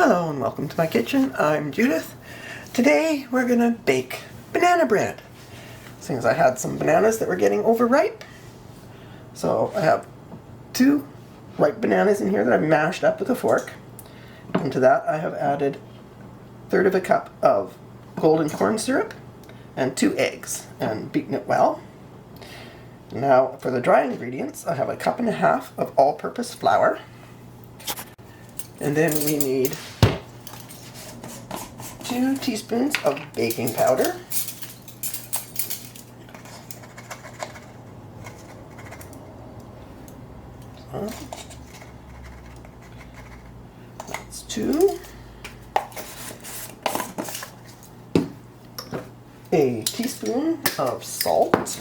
Hello and welcome to my kitchen. I'm Judith. Today we're gonna bake banana bread. Since I had some bananas that were getting overripe. So I have 2 ripe bananas in here that I've mashed up with a fork. And to that I have added 1/3 of a cup of golden corn syrup and 2 eggs and beaten it well. Now for the dry ingredients, I have 1.5 cups of all-purpose flour. And then we need 2 teaspoons of baking powder, that's 2, a teaspoon of salt,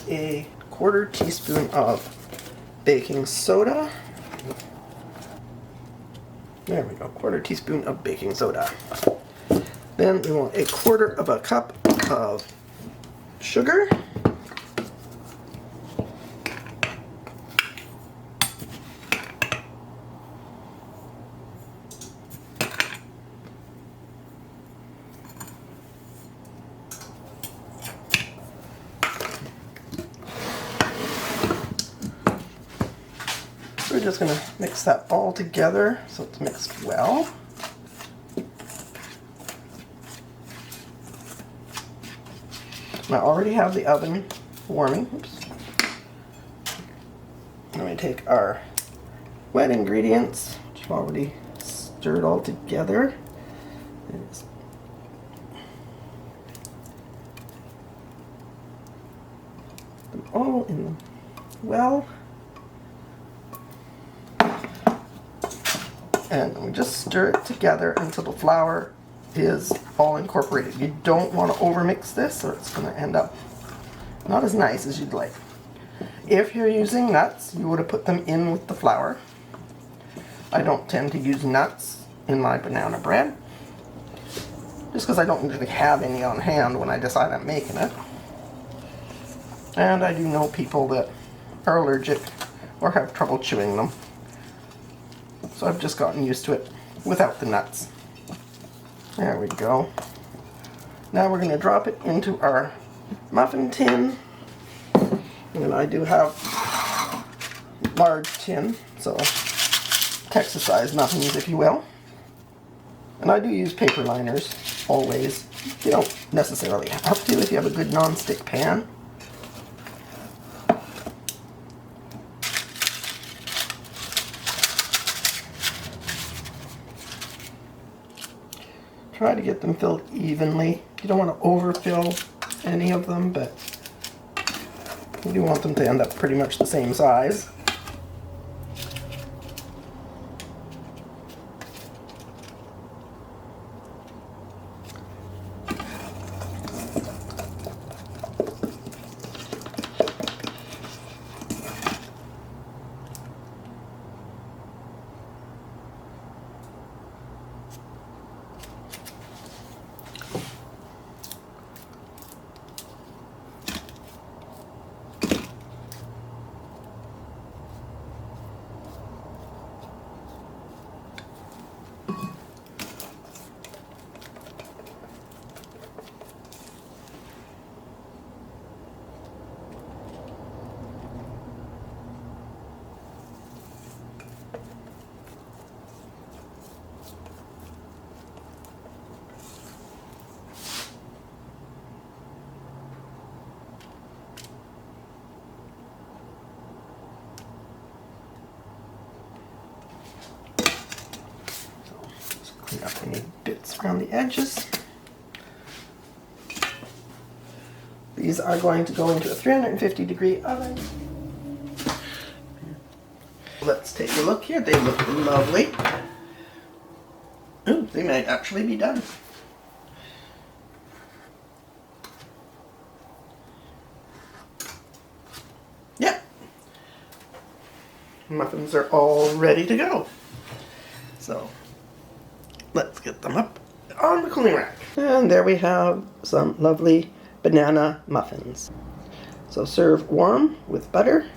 a 1/4 teaspoon of baking soda. There we go, 1/4 teaspoon of baking soda. Then we want 1/4 cup of sugar. We're just going to mix that all together so it's mixed well. I already have the oven warming. Oops. Then we take our wet ingredients, which I've already stirred all together. Them all in the well. And we just stir it together until the flour is all incorporated. You don't want to overmix this or it's going to end up not as nice as you'd like. If you're using nuts, you would have put them in with the flour. I don't tend to use nuts in my banana bread, just because I don't usually have any on hand when I decide I'm making it. And I do know people that are allergic or have trouble chewing them. So I've just gotten used to it without the nuts. There we go. Now we're going to drop it into our muffin tin. And I do have a large tin, so Texas-sized muffins, if you will. And I do use paper liners, always. You don't necessarily have to if you have a good non-stick pan. Try to get them filled evenly. You don't want to overfill any of them, but you do want them to end up pretty much the same size. Clean up any bits around the edges. These are going to go into a 350-degree oven. Let's take a look here. They look lovely. Ooh, they might actually be done. Yeah. Muffins are all ready to go. So let's get them up on the cooling rack. And there we have some lovely banana muffins. So serve warm with butter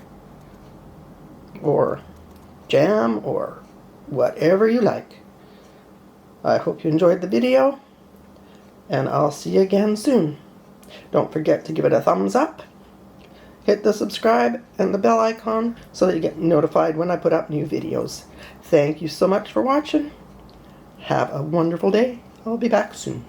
or jam or whatever you like. I hope you enjoyed the video, and I'll see you again soon. Don't forget to give it a thumbs up, hit the subscribe and the bell icon so that you get notified when I put up new videos. Thank you so much for watching. Have a wonderful day. I'll be back soon.